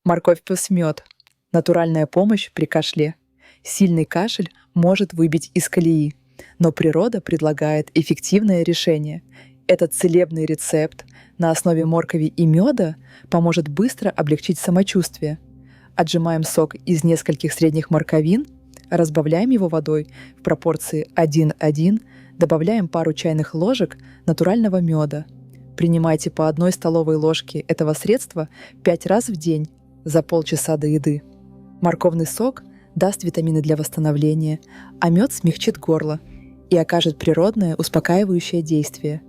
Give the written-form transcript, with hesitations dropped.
Морковь плюс мед. Натуральная помощь при кашле. Сильный кашель может выбить из колеи, но природа предлагает эффективное решение. Этот целебный рецепт на основе моркови и меда поможет быстро облегчить самочувствие. Отжимаем сок из нескольких средних морковин, разбавляем его водой в пропорции 1:1, добавляем пару чайных ложек натурального меда. Принимайте по 1 столовой ложке этого средства 5 раз в день за полчаса до еды. Морковный сок даст витамины для восстановления, а мед смягчит горло и окажет природное успокаивающее действие.